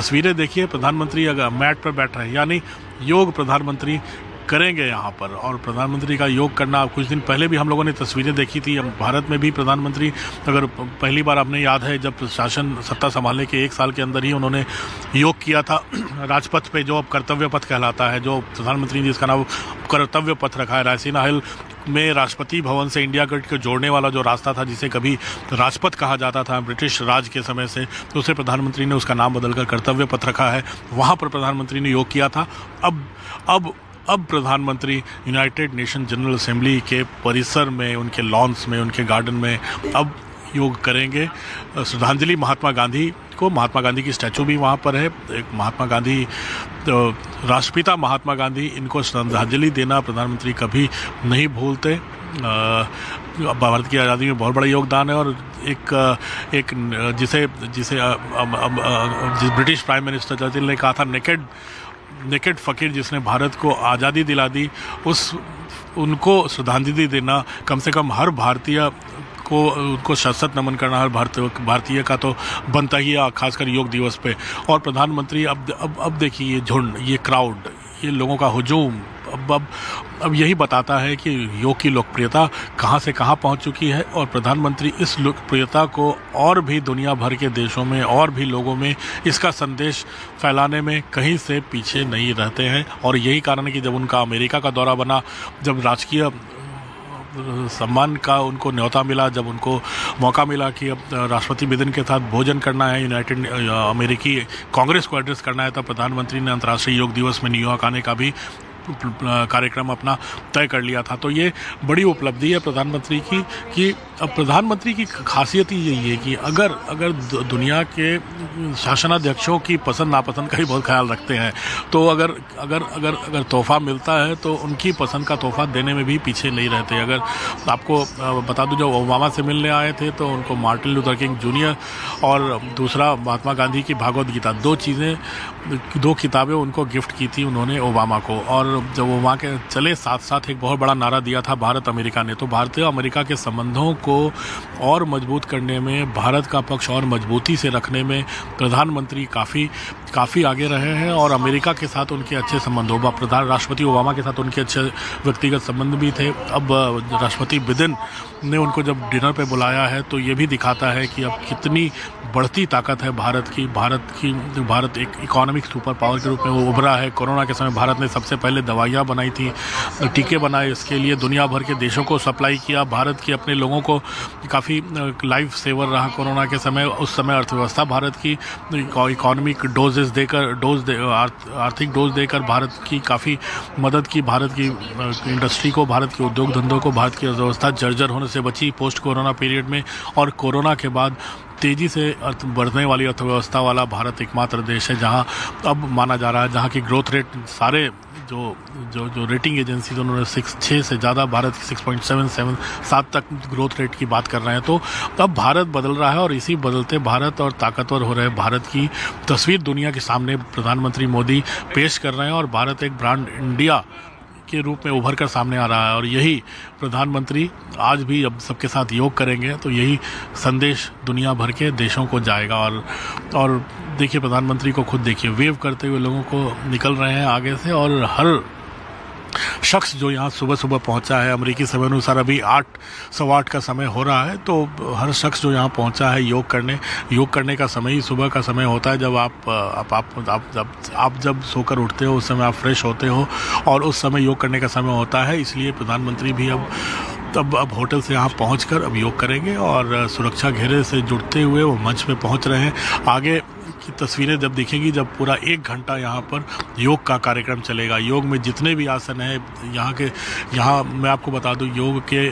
तस्वीरें देखिए, प्रधानमंत्री अगर मैट पर बैठ रहे हैं, यानी योग प्रधानमंत्री करेंगे यहाँ पर। और प्रधानमंत्री का योग करना, कुछ दिन पहले भी हम लोगों ने तस्वीरें देखी थी। हम भारत में भी प्रधानमंत्री, अगर पहली बार आपने याद है जब शासन सत्ता संभालने के 1 साल के अंदर ही उन्होंने योग किया था राजपथ पे, जो अब कर्तव्य पथ कहलाता है, जो प्रधानमंत्री ने जिसका नाम कर्तव्य पथ रखा है। रायसीना हिल में राष्ट्रपति भवन से इंडिया गेट को जोड़ने वाला जो रास्ता था, जिसे कभी राजपथ कहा जाता था ब्रिटिश राज के समय से, तो उसे प्रधानमंत्री ने उसका नाम बदलकर कर्तव्य पथ रखा है। वहाँ पर प्रधानमंत्री ने योग किया था। अब प्रधानमंत्री यूनाइटेड नेशन जनरल असेंबली के परिसर में, उनके लॉन्स में, उनके गार्डन में अब योग करेंगे। श्रद्धांजलि महात्मा गांधी को, महात्मा गांधी की स्टैचू भी वहाँ पर है। एक महात्मा गांधी, राष्ट्रपिता महात्मा गांधी, इनको श्रद्धांजलि देना प्रधानमंत्री कभी नहीं भूलते। भारत की आज़ादी में बहुत बड़ा योगदान है। और एक जिसे ब्रिटिश प्राइम मिनिस्टर चर्चिल ने कहा था, नेकेड फकीर, जिसने भारत को आज़ादी दिला दी, उनको श्रद्धांजलि देना, कम से कम हर भारतीय को उनको शत नमन करना हर भारतीय का तो बनता ही है, खासकर योग दिवस पे। और प्रधानमंत्री अब देखिए, ये झुंड, ये क्राउड, ये लोगों का हुजूम अब यही बताता है कि योग की लोकप्रियता कहाँ से कहाँ पहुँच चुकी है। और प्रधानमंत्री इस लोकप्रियता को और भी दुनिया भर के देशों में और भी लोगों में इसका संदेश फैलाने में कहीं से पीछे नहीं रहते हैं। और यही कारण है कि जब उनका अमेरिका का दौरा बना, जब राजकीय सम्मान का उनको न्योता मिला, जब उनको मौका मिला कि अब राष्ट्रपति बिदेन के साथ भोजन करना है, यूनाइटेड अमेरिकी कांग्रेस को एड्रेस करना है, तब प्रधानमंत्री ने अंतर्राष्ट्रीय योग दिवस में न्यूयॉर्क आने का भी कार्यक्रम अपना तय कर लिया था। तो ये बड़ी उपलब्धि है प्रधानमंत्री की कि अब प्रधानमंत्री की खासियत ही यही है कि अगर दुनिया के शासनाध्यक्षों की पसंद नापसंद का ही बहुत ख्याल रखते हैं, तो अगर तोहफा मिलता है तो उनकी पसंद का तोहफा देने में भी पीछे नहीं रहते। अगर आपको बता दूं, जब ओबामा से मिलने आए थे तो उनको मार्टिन लूथर किंग जूनियर और दूसरा महात्मा गांधी की भागवत गीता, दो किताबें उनको गिफ्ट की थी उन्होंने ओबामा को। और जब वो वहाँ के चले, साथ साथ एक बहुत बड़ा नारा दिया था भारत अमेरिका ने। तो भारतीय अमेरिका के संबंधों को और मजबूत करने में, भारत का पक्ष और मजबूती से रखने में प्रधानमंत्री काफ़ी आगे रहे हैं। और अमेरिका के साथ उनके अच्छे संबंध, राष्ट्रपति ओबामा के साथ उनके अच्छे व्यक्तिगत संबंध भी थे। अब राष्ट्रपति बिदेन ने उनको जब डिनर पे बुलाया है, तो ये भी दिखाता है कि अब कितनी बढ़ती ताकत है भारत एक इकोनॉमिक सुपर पावर के रूप में वो उभरा है। कोरोना के समय भारत ने सबसे पहले दवाइयाँ बनाई थी, टीके बनाए, इसके लिए दुनिया भर के देशों को सप्लाई किया। भारत के अपने लोगों को काफ़ी लाइफ सेवर रहा कोरोना के समय। उस समय अर्थव्यवस्था भारत की इकोनॉमिक आर्थिक डोज देकर भारत की काफ़ी मदद की। भारत की इंडस्ट्री को, भारत के उद्योग धंधों को, भारत की अर्थव्यवस्था जर्जर होने से बची पोस्ट कोरोना पीरियड में। और कोरोना के बाद तेज़ी से बढ़ने वाली अर्थव्यवस्था वाला भारत एकमात्र देश है जहां अब माना जा रहा है, जहां की ग्रोथ रेट, सारे जो रेटिंग एजेंसी उन्होंने 6 से ज़्यादा, भारत की 6.77 तक ग्रोथ रेट की बात कर रहे हैं। तो अब भारत बदल रहा है और इसी बदलते भारत और ताकतवर हो रहे भारत की तस्वीर दुनिया के सामने प्रधानमंत्री मोदी पेश कर रहे हैं। और भारत एक ब्रांड इंडिया के रूप में उभर कर सामने आ रहा है। और यही प्रधानमंत्री आज भी अब सबके साथ योग करेंगे तो यही संदेश दुनिया भर के देशों को जाएगा। और देखिए, प्रधानमंत्री को खुद देखिए, वेव करते हुए लोगों को निकल रहे हैं आगे से। और हर शख्स जो यहाँ सुबह पहुँचा है, अमेरिकी समय अनुसार अभी 8:15 का समय हो रहा है, तो हर शख्स जो यहाँ पहुँचा है योग करने का समय ही सुबह का समय होता है, जब आप जब सोकर उठते हो उस समय आप फ्रेश होते हो और उस समय योग करने का समय होता है। इसलिए प्रधानमंत्री भी अब होटल से यहाँ पहुँचकर अब योग करेंगे और सुरक्षा घेरे से जुड़ते हुए वो मंच पे पहुँच रहे हैं। आगे की तस्वीरें जब दिखेंगी, जब पूरा 1 घंटा यहाँ पर योग का कार्यक्रम चलेगा। योग में जितने भी आसन हैं यहाँ मैं आपको बता दूँ, योग के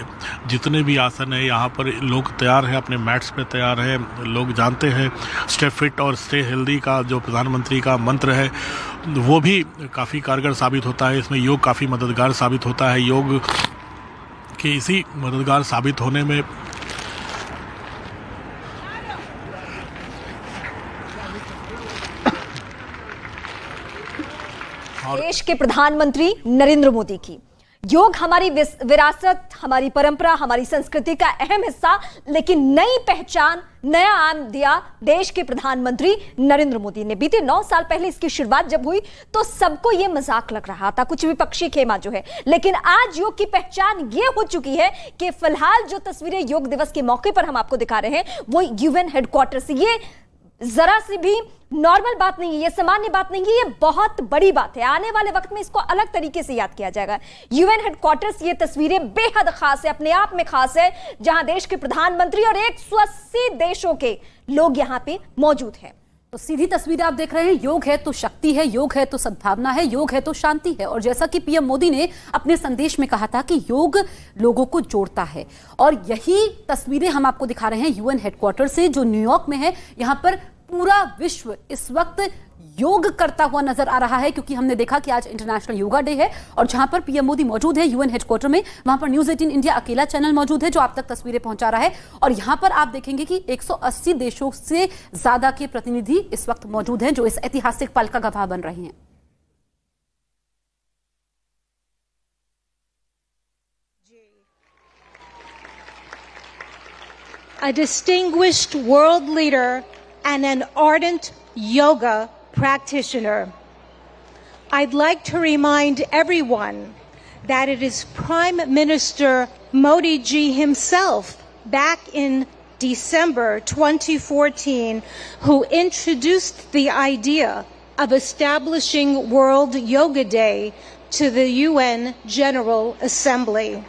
जितने भी आसन हैं यहाँ पर लोग तैयार हैं, अपने मैट्स पे तैयार हैं। लोग जानते हैं स्टे फिट और स्टे हेल्दी का जो प्रधानमंत्री का मंत्र है वो भी काफ़ी कारगर साबित होता है। इसमें योग काफ़ी मददगार साबित होता है। योग के इसी मददगार साबित होने में देश के प्रधानमंत्री नरेंद्र मोदी की योग हमारी विरासत, हमारी परंपरा, हमारी संस्कृति का अहम हिस्सा, लेकिन नई पहचान, नया आयाम दिया देश के प्रधानमंत्री नरेंद्र मोदी ने। बीते 9 साल पहले इसकी शुरुआत जब हुई तो सबको यह मजाक लग रहा था, कुछ विपक्षी खेमा जो है, लेकिन आज योग की पहचान यह हो चुकी है कि फिलहाल जो तस्वीरें योग दिवस के मौके पर हम आपको दिखा रहे हैं वो यूएन हेडक्वार्टर से, ये जरा सी भी नॉर्मल बात नहीं है, ये सामान्य बात नहीं है, ये बहुत बड़ी बात है। आने वाले वक्त में इसको अलग तरीके से याद किया जाएगा। यूएन हेडक्वार्टर्स, ये तस्वीरें बेहद खास है, अपने आप में खास है, जहां देश के प्रधानमंत्री और 180 देशों के लोग यहां पे मौजूद हैं। तो सीधी तस्वीर आप देख रहे हैं, योग है तो शक्ति है, योग है तो सद्भावना है, योग है तो शांति है। और जैसा कि पीएम मोदी ने अपने संदेश में कहा था कि योग लोगों को जोड़ता है, और यही तस्वीरें हम आपको दिखा रहे हैं यूएन हेडक्वार्टर से, जो न्यूयॉर्क में है। यहां पर पूरा विश्व इस वक्त योग करता हुआ नजर आ रहा है, क्योंकि हमने देखा कि आज इंटरनेशनल योगा डे है। और जहां पर पीएम मोदी मौजूद है यूएन हेडक्वार्टर में, वहां पर न्यूज़ 18 इंडिया अकेला चैनल मौजूद है जो आप तक तस्वीरें पहुंचा रहा है। और यहां पर आप देखेंगे कि 180 देशों से ज्यादा के प्रतिनिधि इस वक्त मौजूद हैं, जो इस ऐतिहासिक पल का गवाह बन रहे हैं। A distinguished world leader and an ardent yoga practitioner. I'd like to remind everyone that it is Prime Minister Modi ji himself back in December 2014 who introduced the idea of establishing World Yoga Day to the UN General Assembly.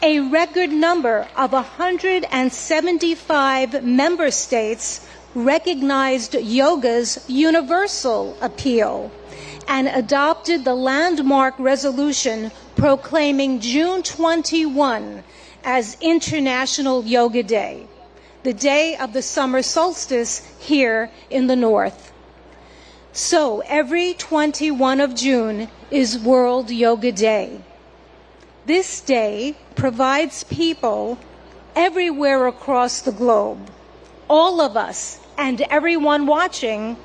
A record number of 175 member states recognized yoga's universal appeal and adopted the landmark resolution proclaiming June 21 as International Yoga Day, the day of the summer solstice here in the north. So every 21 of June is World Yoga Day. This day provides people everywhere across the globe, all of us and everyone watching,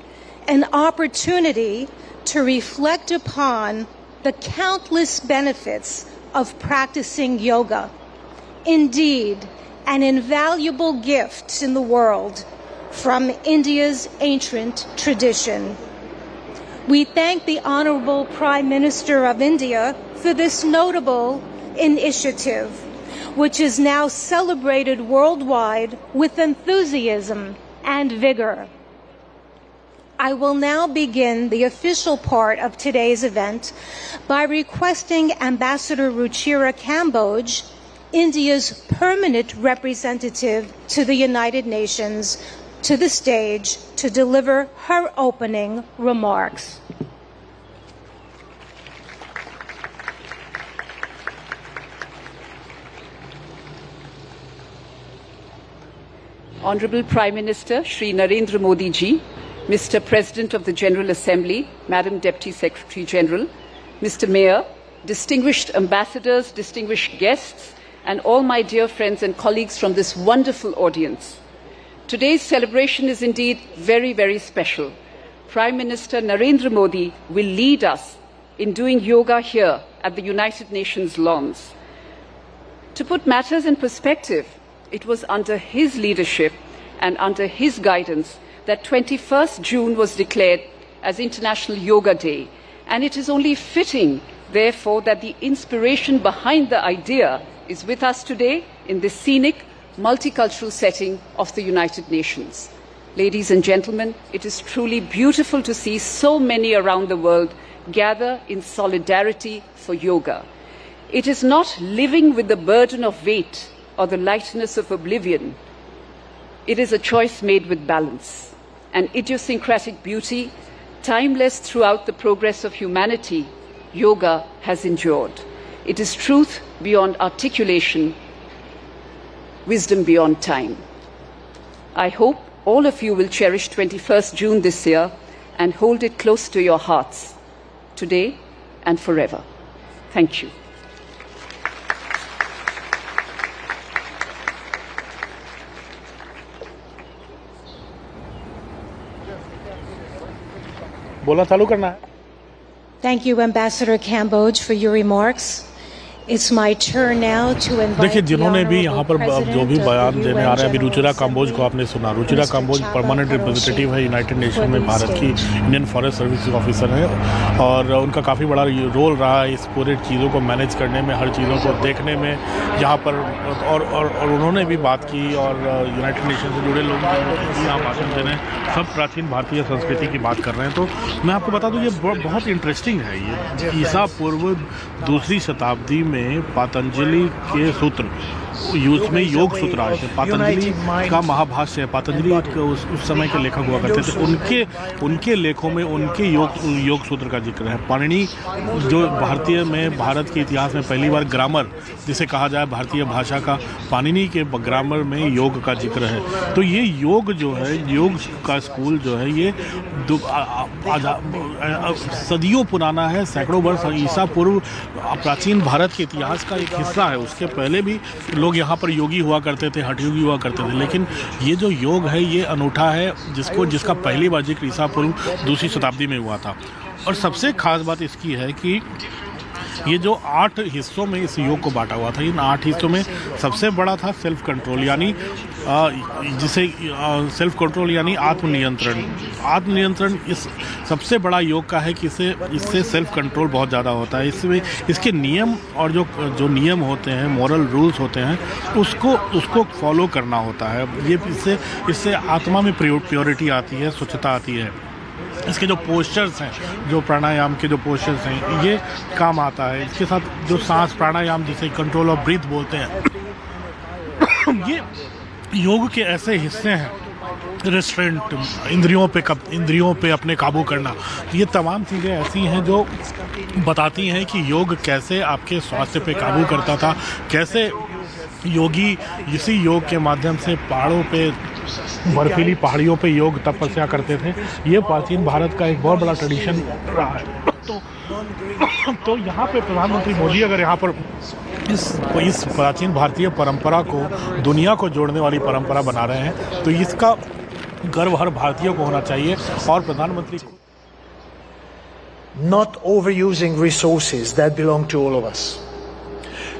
an opportunity to reflect upon the countless benefits of practicing yoga. Indeed, an invaluable gift in the world from India's ancient tradition. We thank the Honorable Prime Minister of India for this notable initiative, which is now celebrated worldwide with enthusiasm and vigor. I will now begin the official part of today's event by requesting Ambassador Ruchira Kamboj, India's permanent representative to the United Nations, to the stage to deliver her opening remarks. Honorable Prime Minister Shri Narendra Modi ji, Mr. President of the General Assembly, Madam Deputy Secretary General, Mr. Mayor, distinguished ambassadors, distinguished guests, and all my dear friends and colleagues from this wonderful audience. Today's celebration is indeed very, very special. Prime Minister Narendra Modi will lead us in doing yoga here at the United Nations lawns. To put matters in perspective, it was under his leadership and under his guidance that 21st June was declared as International Yoga Day. And it is only fitting, therefore, that the inspiration behind the idea is with us today in this scenic, multicultural setting of the United Nations. Ladies and gentlemen, it is truly beautiful to see so many around the world gather in solidarity for yoga. It is not living with the burden of weight or the lightness of oblivion. It is a choice made with balance, an idiosyncratic beauty, timeless throughout the progress of humanity. Yoga has endured. It is truth beyond articulation, wisdom beyond time. I hope all of you will cherish 21st June this year and hold it close to your hearts, today and forever. Thank you. बोला चालू करना है। Thank you, Ambassador Cambodge, for your remarks. It's my turn now to invite देखिए, जिन्होंने भी यहाँ पर President जो भी of बयान the देने UN आ रहे हैं, अभी General रुचिरा Assembly, काम्बोज को आपने सुना। रुचिरा काम्बोज परमानेंट रिप्रेजेंटेटिव है यूनाइटेड नेशन में, भारत की इंडियन फॉरेस्ट सर्विस ऑफिसर है और उनका काफ़ी बड़ा रोल रहा है इस पूरे चीज़ों को मैनेज करने में, हर चीज़ों को देखने में यहाँ पर। और उन्होंने भी बात की और यूनाइटेड नेशन से जुड़े लोग भी यहाँ भाषण दे रहे हैं, सब प्राचीन भारतीय संस्कृति की बात कर रहे हैं। तो मैं आपको बता दूँ, ये बहुत इंटरेस्टिंग है। ये ईसा पूर्व 2री शताब्दी में पतंजलि के सूत्र में योग सूत्र आए थे। पतंजलि का महाभाष्य है, पतंजलि उस समय के लेखक हुआ करते थे, उनके लेखों में उनके योग सूत्र का जिक्र है। पाणिनि जो भारत के इतिहास में पहली बार ग्रामर जिसे कहा जाए भारतीय भाषा का, पाणिनि के ग्रामर में योग का जिक्र है। तो ये योग जो है, योग का स्कूल जो है, ये सदियों पुराना है, सैकड़ों वर्ष ईसा पूर्व प्राचीन भारत के इतिहास का एक हिस्सा है। उसके पहले भी लोग यहाँ पर योगी हुआ करते थे, हठ योगी हुआ करते थे, लेकिन ये जो योग है ये अनूठा है, जिसका पहली बार जिक्र ईसा पूर्व 2री शताब्दी में हुआ था। और सबसे खास बात इसकी है कि ये जो 8 हिस्सों में इस योग को बांटा हुआ था, इन 8 हिस्सों में सबसे बड़ा था सेल्फ कंट्रोल, यानी जिसे सेल्फ कंट्रोल यानी आत्मनियंत्रण इस सबसे बड़ा योग का है कि इससे सेल्फ कंट्रोल बहुत ज़्यादा होता है। इसमें इसके नियम और जो नियम होते हैं, मॉरल रूल्स होते हैं, उसको फॉलो करना होता है। ये इससे आत्मा में प्योरिटी आती है, स्वच्छता आती है। इसके जो पोस्चर्स हैं, जो प्राणायाम के जो पोस्चर्स हैं, ये काम आता है। इसके साथ जो सांस प्राणायाम जिसे कंट्रोल ऑफ ब्रीथ बोलते हैं, ये योग के ऐसे हिस्से हैं। रेस्ट्रेंट, इंद्रियों पे अपने काबू करना, ये तमाम चीज़ें ऐसी हैं जो बताती हैं कि योग कैसे आपके स्वास्थ्य पे काबू करता था, कैसे योगी इसी योग के माध्यम से पहाड़ों पे, बर्फीली पहाड़ियों पे योग तपस्या करते थे। ये प्राचीन भारत का एक बहुत बड़ा ट्रेडिशन रहा है। तो यहाँ पे प्रधानमंत्री मोदी अगर यहाँ पर इस प्राचीन भारतीय परंपरा को दुनिया को जोड़ने वाली परंपरा बना रहे हैं, तो इसका गर्व हर भारतीय को होना चाहिए। और प्रधानमंत्री not overusing resources that belong to all of us,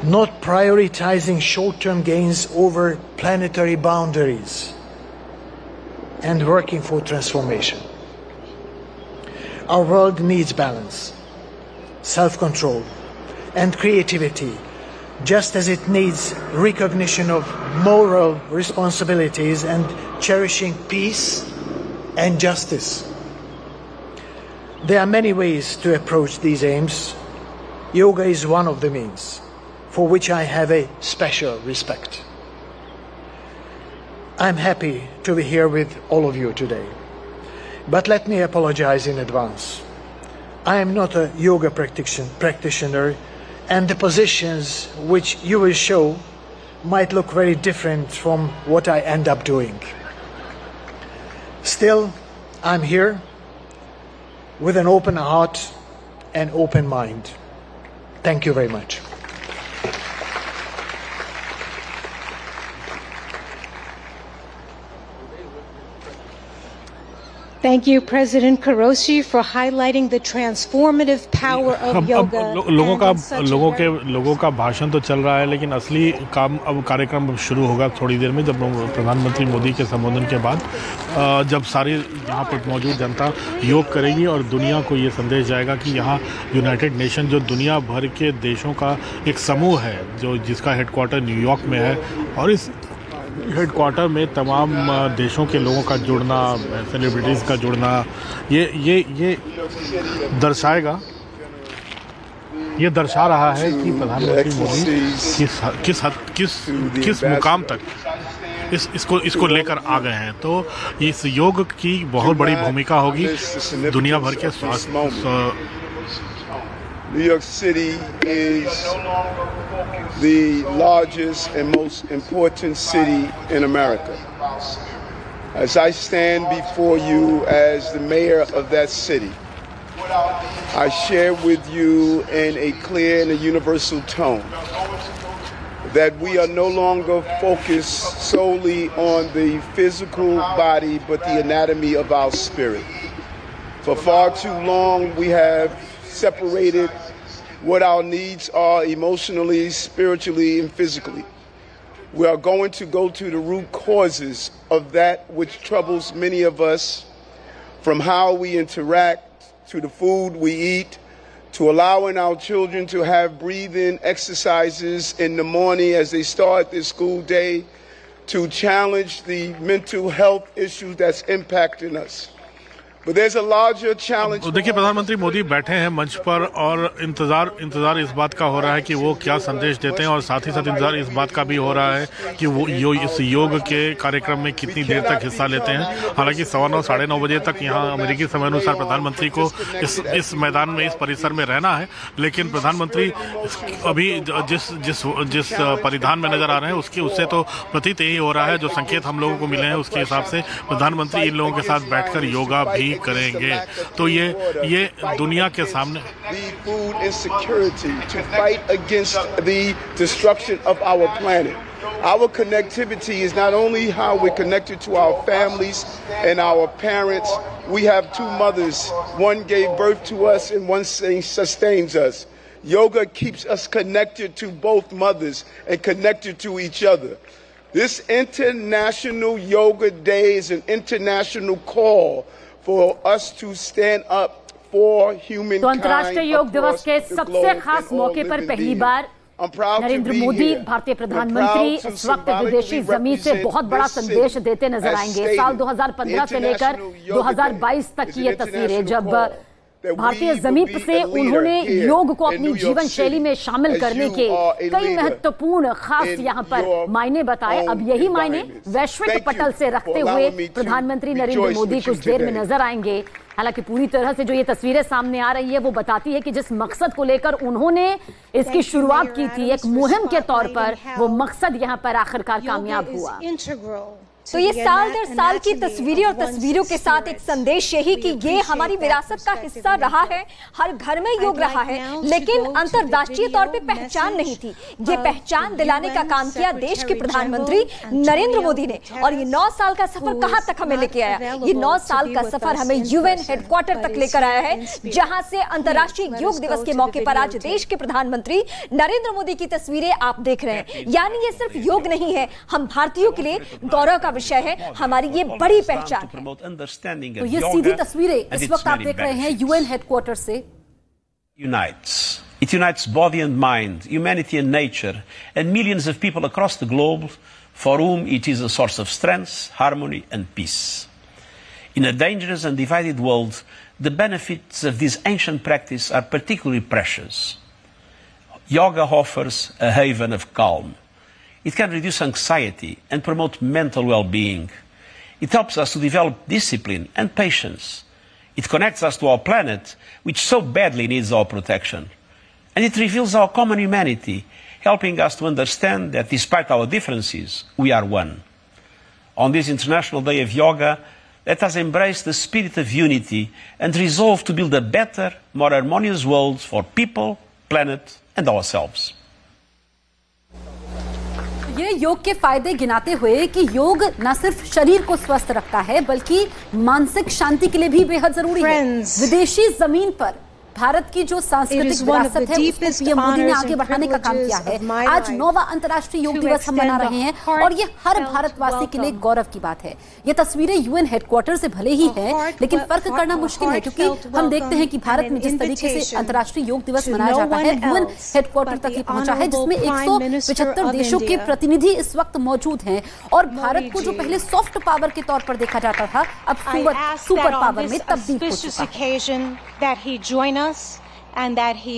not prioritizing short-term gains over planetary boundaries, and working for transformation. Our world needs balance, self-control, and creativity, just as it needs recognition of moral responsibilities and cherishing peace and justice. There are many ways to approach these aims. Yoga is one of the means, for which I have a special respect. I'm happy to be here with all of you today, but let me apologize in advance. I am not a yoga practitioner, and the positions which you will show might look very different from what I end up doing. Still, I'm here with an open heart and open mind. Thank you very much. Thank you, President Karoshi, for highlighting the transformative power of yoga. लोगों का भाषण तो चल रहा है, लेकिन असली काम अब कार्यक्रम शुरू होगा थोड़ी देर में, जब प्रधानमंत्री मोदी के संबोधन के बाद, जब सारे यहाँ पर मौजूद जनता योग करेगी और दुनिया को ये संदेश जाएगा कि यहाँ यूनाइटेड नेशन जो दुनिया भर के देशों का एक समूह है, जो जिसका हेडक्वार्टर न्यूयॉर्क में है, और इस हेडक्वार्टर में तमाम देशों के लोगों का जुड़ना, सेलिब्रिटीज़ का जुड़ना, ये दर्शाएगा, ये दर्शा रहा है कि प्रधानमंत्री मोदी किस मुकाम तक इसको लेकर आ गए हैं। तो इस योग की बहुत बड़ी भूमिका होगी दुनिया भर के स्वास्थ्य। New York City is the largest and most important city in America. As I stand before you as the mayor of that city, I share with you in a clear and a universal tone that we are no longer focused solely on the physical body, but the anatomy of our spirit. For far too long, we have separated what our needs are emotionally, spiritually, and physically. We are going to go to the root causes of that which troubles many of us, from how we interact to the food we eat, to allowing our children to have breathing exercises in the morning as they start their school day, to challenge the mental health issues that's impacting us. But there's a larger challenge. देखिए, प्रधानमंत्री मोदी बैठे हैं मंच पर और इंतजार इस बात का हो रहा है कि वो क्या संदेश देते हैं, और साथ ही साथ इंतजार इस बात का भी हो रहा है कि वो इस योग के कार्यक्रम में कितनी देर तक हिस्सा लेते हैं। हालांकि 9:15 साढ़े 9 बजे तक यहाँ अमेरिकी समय अनुसार प्रधानमंत्री को इस मैदान में, इस परिसर में रहना है, लेकिन प्रधानमंत्री अभी जिस परिधान में नजर आ रहे हैं उससे तो प्रतीत यही हो रहा है, जो संकेत हम लोगों को मिले हैं उसके हिसाब से प्रधानमंत्री इन लोगों के साथ बैठकर योगा भी करेंगे। तो ये दुनिया के सामने food insecurity to fight against the destruction of our planet. Our connectivity is not only how we're connected to our families and our parents. We have two mothers. One gave birth to us and one sustains us. Yoga keeps us connected to both mothers and connected to each other. This International Yoga Day is an international call for us to stand up for humankind. तो अंतर्राष्ट्रीय योग दिवस के सबसे खास मौके पर पहली बार नरेंद्र मोदी, भारतीय प्रधानमंत्री, इस वक्त विदेशी जमीन से बहुत बड़ा संदेश देते नजर आएंगे। साल 2015 से लेकर 2022 तक की ये तस्वीरें, जब भारतीय जमीन से उन्होंने योग को अपनी जीवन शैली में शामिल करने के कई महत्वपूर्ण खास यहाँ पर मायने बताए। अब यही मायने वैश्विक पटल से रखते हुए प्रधानमंत्री नरेंद्र मोदी कुछ देर में नजर आएंगे। हालांकि पूरी तरह से जो ये तस्वीरें सामने आ रही है वो बताती है कि जिस मकसद को लेकर उन्होंने इसकी शुरुआत की थी, एक मुहिम के तौर पर, वो मकसद यहाँ पर आखिरकार कामयाब हुआ। तो ये साल दर साल की तस्वीरें और तस्वीरों के साथ एक संदेश यही कि ये हमारी विरासत का हिस्सा रहा है, हर घर में योग रहा है, लेकिन अंतरराष्ट्रीय तौर पे पहचान नहीं थी। ये पहचान दिलाने का काम किया देश के प्रधानमंत्री नरेंद्र मोदी ने। और ये 9 साल का सफर कहां तक हमें लेके आया? ये 9 साल का सफर हमें यूएन हेडक्वार्टर तक लेकर आया है, जहां से अंतर्राष्ट्रीय योग दिवस के मौके पर आज देश के प्रधानमंत्री नरेंद्र मोदी की तस्वीरें आप देख रहे हैं। यानी ये सिर्फ योग नहीं है, हम भारतीयों के लिए गौरव का विषय है, हमारी ये बड़ी पहचान है। तो ये सीधी तस्वीरें इस वक्त आप देख रहे हैं यूएन हेडक्वार्टर से। It unites body and mind, humanity and nature, and millions of people across the globe for whom it is a source of strength, harmony and peace. In a dangerous and divided world, the benefits of this ancient practice are particularly precious. Yoga offers a haven of calm. It can reduce anxiety and promote mental well-being. It helps us to develop discipline and patience. It connects us to our planet, which so badly needs our protection. And it reveals our common humanity, helping us to understand that despite our differences, we are one. On this International Day of Yoga, let us embrace the spirit of unity and resolve to build a better, more harmonious world for people, planet, and ourselves. ये योग के फायदे गिनाते हुए कि योग न सिर्फ शरीर को स्वस्थ रखता है बल्कि मानसिक शांति के लिए भी बेहद जरूरी है। विदेशी जमीन पर भारत की जो सांस्कृतिक विरासत है उसको पीएम मोदी ने आगे बढ़ाने का काम किया है। आज 9वां अंतर्राष्ट्रीय योग दिवस हम मना रहे हैं और ये हर भारतवासी के लिए गौरव की बात है। ये तस्वीरें यूएन हेडक्वार्टर से भले ही है, लेकिन फर्क करना मुश्किल है, क्योंकि हम देखते हैं कि भारत में जिस तरीके से अंतर्राष्ट्रीय योग दिवस मनाया जाता है, यूएन हेडक्वार्टर तक ही पहुंचा है, जिसमें 175 देशों के प्रतिनिधि इस वक्त मौजूद हैं। और भारत को जो पहले सॉफ्ट पावर के तौर पर देखा जाता था, अब सुपर पावर में तब्दील हो चुका है। us and that he